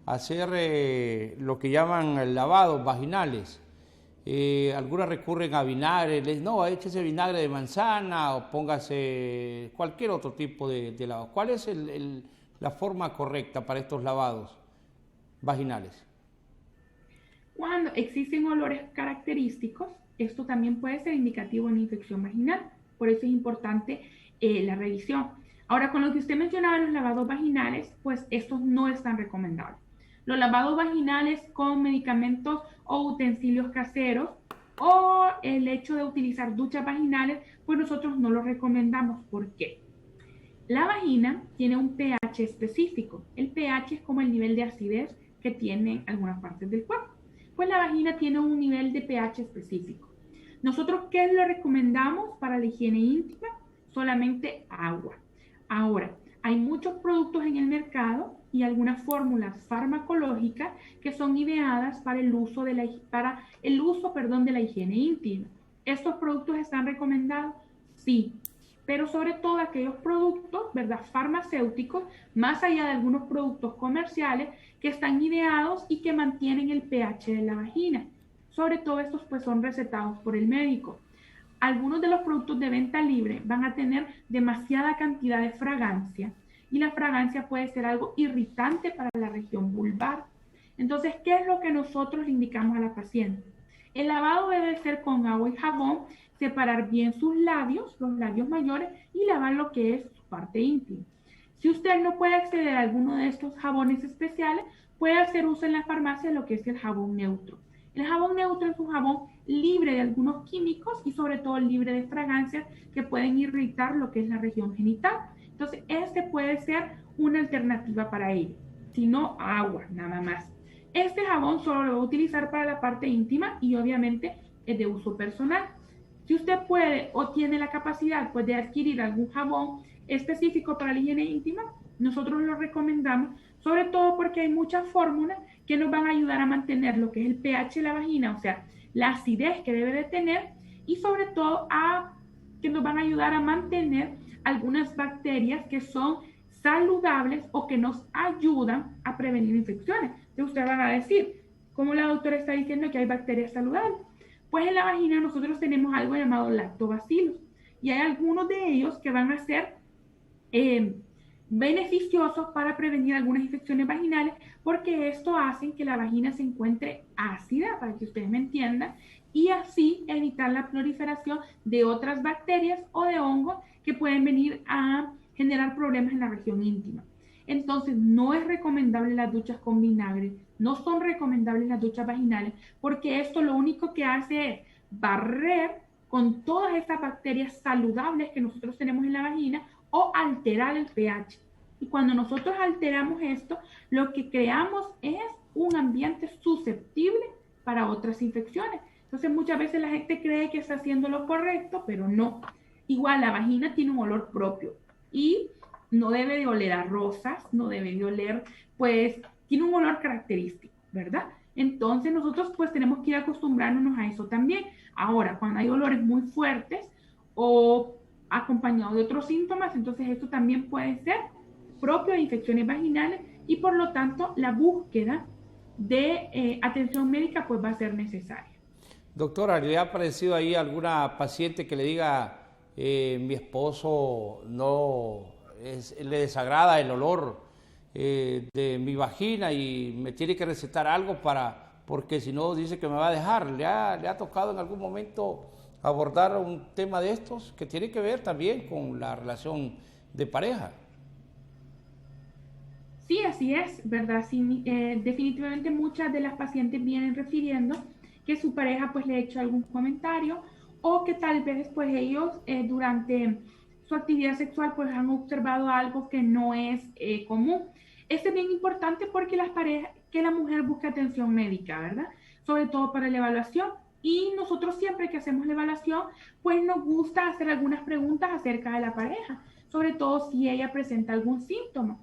hacer lo que llaman lavados vaginales. Algunas recurren a vinagre, no, échese vinagre de manzana o póngase cualquier otro tipo de lavado. ¿Cuál es la forma correcta para estos lavados vaginales? Cuando existen olores característicos, esto también puede ser indicativo de una infección vaginal, por eso es importante la revisión. Ahora, con lo que usted mencionaba, los lavados vaginales, pues estos no están recomendables. Los lavados vaginales con medicamentos o utensilios caseros o el hecho de utilizar duchas vaginales, pues nosotros no lo recomendamos. ¿Por qué? La vagina tiene un pH específico. El pH es como el nivel de acidez que tienen algunas partes del cuerpo. Pues la vagina tiene un nivel de pH específico. Nosotros, ¿qué lo recomendamos para la higiene íntima? Solamente agua. Ahora, hay muchos productos en el mercado y algunas fórmulas farmacológicas que son ideadas para el uso de la higiene íntima. ¿Estos productos están recomendados? Sí, pero sobre todo aquellos productos, ¿verdad?, farmacéuticos, más allá de algunos productos comerciales que están ideados y que mantienen el pH de la vagina. Sobre todo estos pues son recetados por el médico. Algunos de los productos de venta libre van a tener demasiada cantidad de fragancia y la fragancia puede ser algo irritante para la región vulvar. Entonces, ¿qué es lo que nosotros le indicamos a la paciente? El lavado debe ser con agua y jabón, separar bien sus labios, los labios mayores, y lavar lo que es su parte íntima. Si usted no puede acceder a alguno de estos jabones especiales, puede hacer uso en la farmacia de lo que es el jabón neutro. El jabón neutro es un jabón libre de algunos químicos y sobre todo libre de fragancias que pueden irritar lo que es la región genital. Entonces, este puede ser una alternativa para ello. Si no, agua, nada más. Este jabón solo lo va a utilizar para la parte íntima y obviamente es de uso personal. Si usted puede o tiene la capacidad pues, de adquirir algún jabón específico para la higiene íntima, nosotros lo recomendamos, sobre todo porque hay muchas fórmulas que nos van a ayudar a mantener lo que es el pH de la vagina, o sea, la acidez que debe de tener, y sobre todo que nos van a ayudar a mantener algunas bacterias que son saludables o que nos ayudan a prevenir infecciones. Entonces ustedes van a decir, ¿cómo la doctora está diciendo que hay bacterias saludables? Pues en la vagina nosotros tenemos algo llamado lactobacilos y hay algunos de ellos que van a ser beneficiosos para prevenir algunas infecciones vaginales porque esto hace que la vagina se encuentre ácida, para que ustedes me entiendan, y así evitar la proliferación de otras bacterias o de hongos que pueden venir a generar problemas en la región íntima. Entonces, no es recomendable las duchas con vinagre, no son recomendables las duchas vaginales, porque esto lo único que hace es barrer con todas estas bacterias saludables que nosotros tenemos en la vagina o alterar el pH. Y cuando nosotros alteramos esto, lo que creamos es un ambiente susceptible para otras infecciones. Entonces, muchas veces la gente cree que está haciendo lo correcto, pero no. Igual, la vagina tiene un olor propio y no debe de oler a rosas, no debe de oler, pues, tiene un olor característico, ¿verdad? Entonces nosotros pues tenemos que ir acostumbrándonos a eso también. Ahora, cuando hay olores muy fuertes o acompañados de otros síntomas, entonces esto también puede ser propio de infecciones vaginales y por lo tanto la búsqueda de atención médica pues va a ser necesaria. Doctora, ¿le ha parecido ahí alguna paciente que le diga mi esposo le desagrada el olor de mi vagina y me tiene que recetar algo porque si no dice que me va a dejar? ¿Le ha tocado en algún momento abordar un tema de estos que tiene que ver también con la relación de pareja? Sí, así es, ¿verdad? Sí, definitivamente muchas de las pacientes vienen refiriendo que su pareja pues le ha hecho algún comentario o que tal vez pues ellos durante su actividad sexual pues han observado algo que no es común. Esto es bien importante porque que la mujer busque atención médica, ¿verdad? Sobre todo para la evaluación. Y nosotros siempre que hacemos la evaluación, pues nos gusta hacer algunas preguntas acerca de la pareja, sobre todo si ella presenta algún síntoma,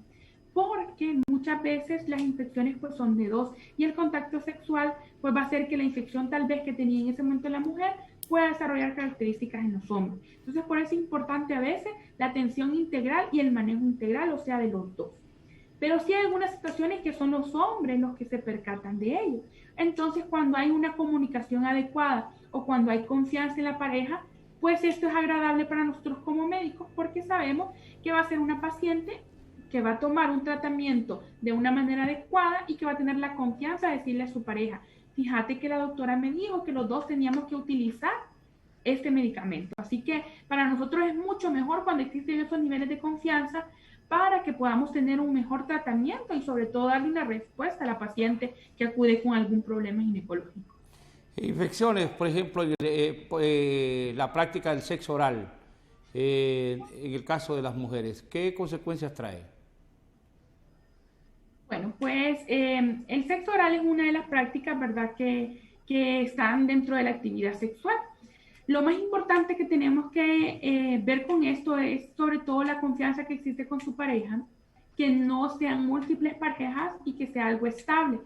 porque muchas veces las infecciones pues son de dos y el contacto sexual pues va a hacer que la infección tal vez que tenía en ese momento la mujer pueda desarrollar características en los hombres. Entonces por eso es importante a veces la atención integral y el manejo integral, o sea, de los dos. Pero sí hay algunas situaciones que son los hombres los que se percatan de ello. Entonces, cuando hay una comunicación adecuada o cuando hay confianza en la pareja, pues esto es agradable para nosotros como médicos porque sabemos que va a ser una paciente que va a tomar un tratamiento de una manera adecuada y que va a tener la confianza de decirle a su pareja, fíjate que la doctora me dijo que los dos teníamos que utilizar este medicamento. Así que para nosotros es mucho mejor cuando existen esos niveles de confianza para que podamos tener un mejor tratamiento y sobre todo darle una respuesta a la paciente que acude con algún problema ginecológico. Infecciones, por ejemplo, la práctica del sexo oral, en el caso de las mujeres, ¿qué consecuencias trae? Bueno, pues el sexo oral es una de las prácticas, ¿verdad?, que están dentro de la actividad sexual. Lo más importante que tenemos que ver con esto es sobre todo la confianza que existe con su pareja, que no sean múltiples parejas y que sea algo estable,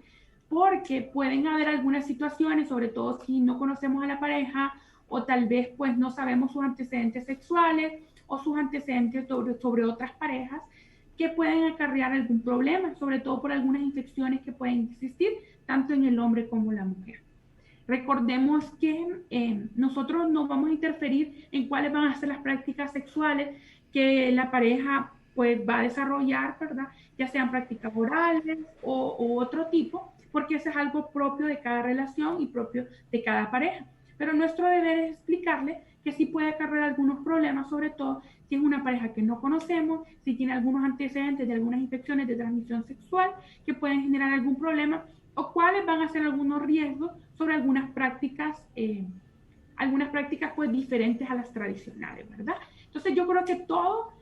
porque pueden haber algunas situaciones, sobre todo si no conocemos a la pareja o tal vez pues no sabemos sus antecedentes sexuales o sus antecedentes sobre otras parejas, que pueden acarrear algún problema, sobre todo por algunas infecciones que pueden existir tanto en el hombre como la mujer. Recordemos que nosotros no vamos a interferir en cuáles van a ser las prácticas sexuales que la pareja pues va a desarrollar, ¿verdad? Ya sean prácticas orales o otro tipo, porque eso es algo propio de cada relación y propio de cada pareja. Pero nuestro deber es explicarle que sí puede acarrear algunos problemas, sobre todo si es una pareja que no conocemos, si tiene algunos antecedentes de algunas infecciones de transmisión sexual que pueden generar algún problema o cuáles van a ser algunos riesgos sobre algunas prácticas pues diferentes a las tradicionales, ¿verdad? Entonces yo creo que todo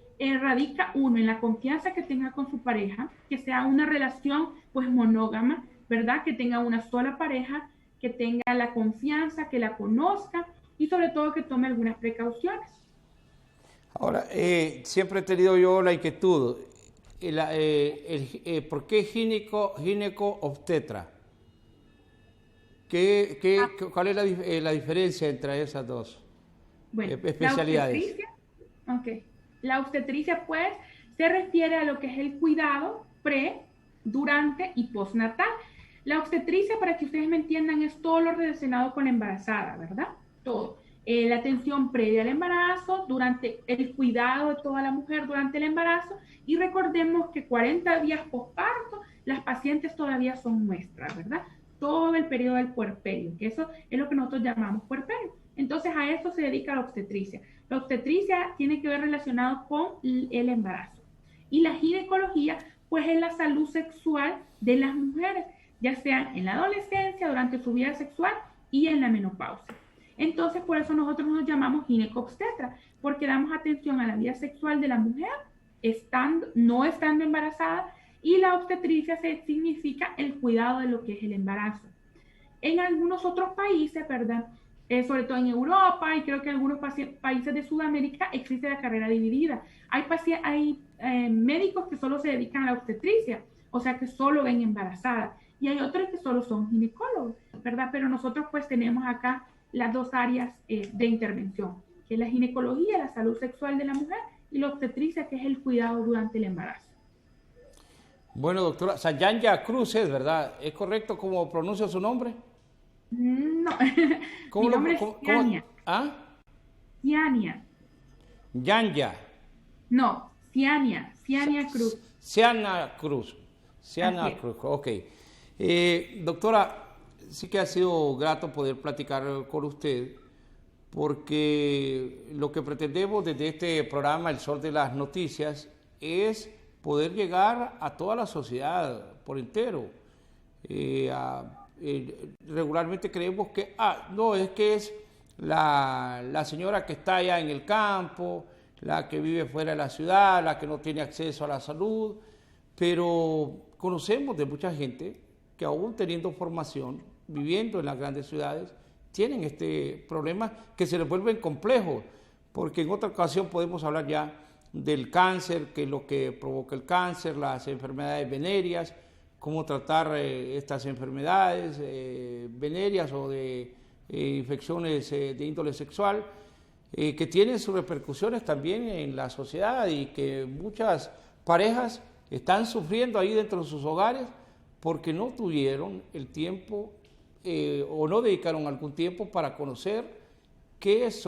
radica uno en la confianza que tenga con su pareja, que sea una relación pues monógama, ¿verdad? Que tenga una sola pareja, que tenga la confianza, que la conozca y sobre todo que tome algunas precauciones. Ahora, siempre he tenido yo la inquietud, ¿por qué gineco-obstetra? ¿Cuál es la diferencia entre esas dos especialidades? La obstetricia pues se refiere a lo que es el cuidado pre, durante y postnatal. La obstetricia, para que ustedes me entiendan, es todo lo relacionado con la embarazada, ¿verdad? Todo. La atención previa al embarazo, durante el cuidado de toda la mujer durante el embarazo, y recordemos que 40 días posparto las pacientes todavía son nuestras, ¿verdad? Todo el periodo del puerperio, que eso es lo que nosotros llamamos puerperio. Entonces a eso se dedica la obstetricia. La obstetricia tiene que ver relacionado con el embarazo. Y la ginecología, pues es la salud sexual de las mujeres, ya sean en la adolescencia, durante su vida sexual y en la menopausia. Entonces, por eso nosotros nos llamamos gineco-obstetra, porque damos atención a la vida sexual de la mujer no estando embarazada, y la obstetricia significa el cuidado de lo que es el embarazo. En algunos otros países, ¿verdad? Sobre todo en Europa y creo que en algunos países de Sudamérica existe la carrera dividida. Hay médicos que solo se dedican a la obstetricia, o sea que solo ven embarazadas, y hay otros que solo son ginecólogos, ¿verdad? Pero nosotros pues tenemos acá las dos áreas de intervención, que es la ginecología, la salud sexual de la mujer, y la obstetricia, que es el cuidado durante el embarazo. Bueno, doctora, Sayanya Cruz es, ¿verdad? ¿Es correcto cómo pronuncia su nombre? No, mi nombre es Ciania. ¿Ah? Ciania. Yanya. No, Ciania Cruz. Ciania Cruz, ok. Doctora, sí que ha sido grato poder platicar con usted, porque lo que pretendemos desde este programa El Sol de las Noticias es poder llegar a toda la sociedad por entero. Regularmente creemos que, no, es que es la señora que está allá en el campo, la que vive fuera de la ciudad, la que no tiene acceso a la salud, pero conocemos de mucha gente que aún teniendo formación, viviendo en las grandes ciudades, tienen este problema que se les vuelve complejo, porque en otra ocasión podemos hablar ya del cáncer, que es lo que provoca el cáncer, las enfermedades venéreas, cómo tratar estas enfermedades venéreas o de infecciones de índole sexual, que tienen sus repercusiones también en la sociedad y que muchas parejas están sufriendo ahí dentro de sus hogares porque no tuvieron el tiempo o no dedicaron algún tiempo para conocer qué es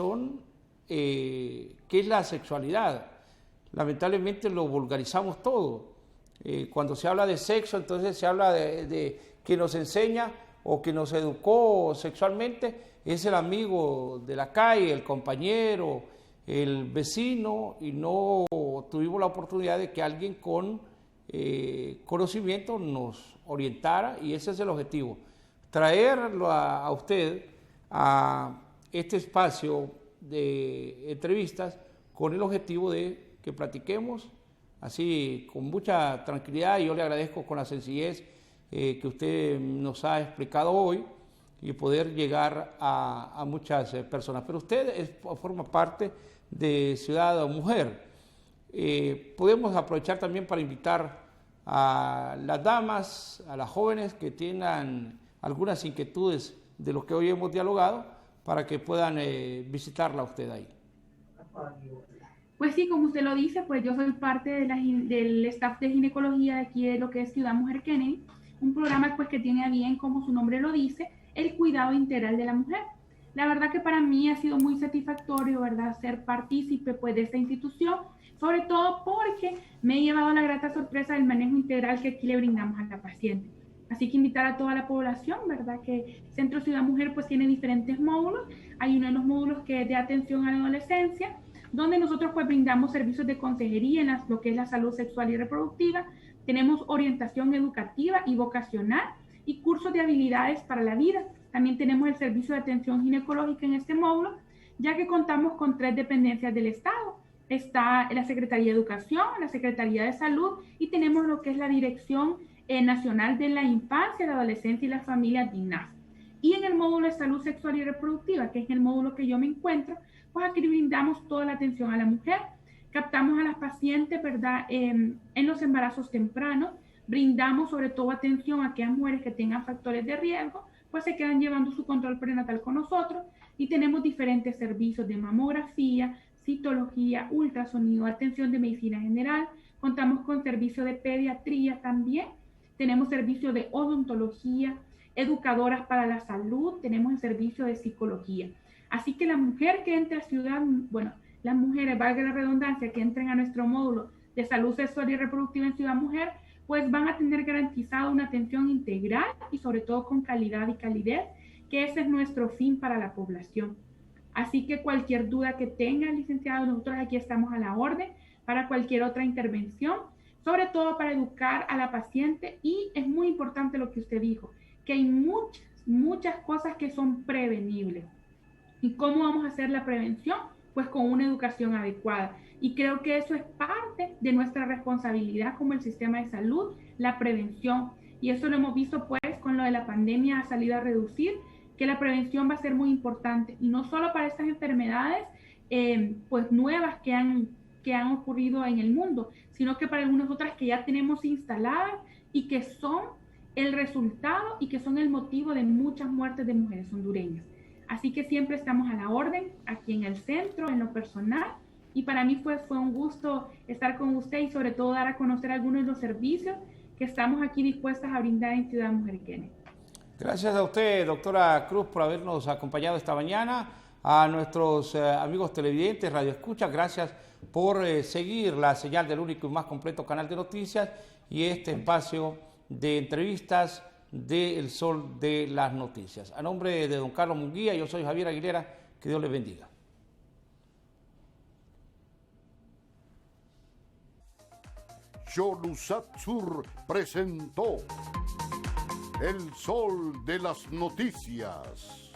la sexualidad. Lamentablemente lo vulgarizamos todo. Cuando se habla de sexo, entonces se habla de que nos enseña o que nos educó sexualmente, es el amigo de la calle, el compañero, el vecino, y no tuvimos la oportunidad de que alguien con conocimiento nos orientara, y ese es el objetivo, traerlo a usted a este espacio de entrevistas con el objetivo de que platiquemos así con mucha tranquilidad, y yo le agradezco con la sencillez que usted nos ha explicado hoy y poder llegar a muchas personas. Pero usted forma parte de Ciudad Mujer. Podemos aprovechar también para invitar a las damas, a las jóvenes que tengan algunas inquietudes de lo que hoy hemos dialogado, para que puedan visitarla usted ahí. Pues sí, como usted lo dice, pues yo soy parte del staff de ginecología de aquí de lo que es Ciudad Mujer Kennedy, un programa pues que tiene a bien, como su nombre lo dice, el cuidado integral de la mujer. La verdad que para mí ha sido muy satisfactorio, ¿verdad?, ser partícipe pues de esta institución, sobre todo porque me he llevado la grata sorpresa del manejo integral que aquí le brindamos a la paciente. Así que invitar a toda la población, ¿verdad?, que Centro Ciudad Mujer pues tiene diferentes módulos. Hay uno de los módulos que es de atención a la adolescencia, donde nosotros pues brindamos servicios de consejería en lo que es la salud sexual y reproductiva. Tenemos orientación educativa y vocacional y cursos de habilidades para la vida. También tenemos el servicio de atención ginecológica en este módulo, ya que contamos con 3 dependencias del Estado. Está la Secretaría de Educación, la Secretaría de Salud, y tenemos lo que es la Dirección Nacional de la Infancia, la Adolescencia y las Familias, DINAF. Y en el módulo de salud sexual y reproductiva, que es el módulo que yo me encuentro, pues aquí brindamos toda la atención a la mujer. Captamos a las pacientes, ¿verdad?, en los embarazos tempranos. Brindamos sobre todo atención a aquellas mujeres que tengan factores de riesgo, pues se quedan llevando su control prenatal con nosotros. Y tenemos diferentes servicios de mamografía, citología, ultrasonido, atención de medicina general. Contamos con servicio de pediatría también. Tenemos servicio de odontología, educadoras para la salud, tenemos el servicio de psicología. Así que la mujer que entre a Ciudad, bueno, las mujeres, valga la redundancia, que entren a nuestro módulo de salud sexual y reproductiva en Ciudad Mujer, pues van a tener garantizada una atención integral y sobre todo con calidad y calidez, que ese es nuestro fin para la población. Así que cualquier duda que tengan, licenciados, nosotros aquí estamos a la orden para cualquier otra intervención, sobre todo para educar a la paciente. Y es muy importante lo que usted dijo, que hay muchas cosas que son prevenibles. ¿Y cómo vamos a hacer la prevención? Pues con una educación adecuada. Y creo que eso es parte de nuestra responsabilidad como el sistema de salud, la prevención. Y eso lo hemos visto pues con lo de la pandemia, ha salido a reducir, que la prevención va a ser muy importante. Y no solo para estas enfermedades pues nuevas que han ocurrido en el mundo, sino que para algunas otras que ya tenemos instaladas y que son el resultado y que son el motivo de muchas muertes de mujeres hondureñas. Así que siempre estamos a la orden, aquí en el centro, en lo personal, y para mí pues fue un gusto estar con usted y sobre todo dar a conocer algunos de los servicios que estamos aquí dispuestas a brindar en Ciudad Mujer Kennedy. Gracias a usted, doctora Cruz, por habernos acompañado esta mañana. A nuestros amigos televidentes, Radio Escucha, gracias por seguir la señal del único y más completo canal de noticias y este espacio de entrevistas de El Sol de las Noticias. A nombre de don Carlos Munguía, yo soy Javier Aguilera, que Dios les bendiga. Yolusat Sur presentó El Sol de las Noticias.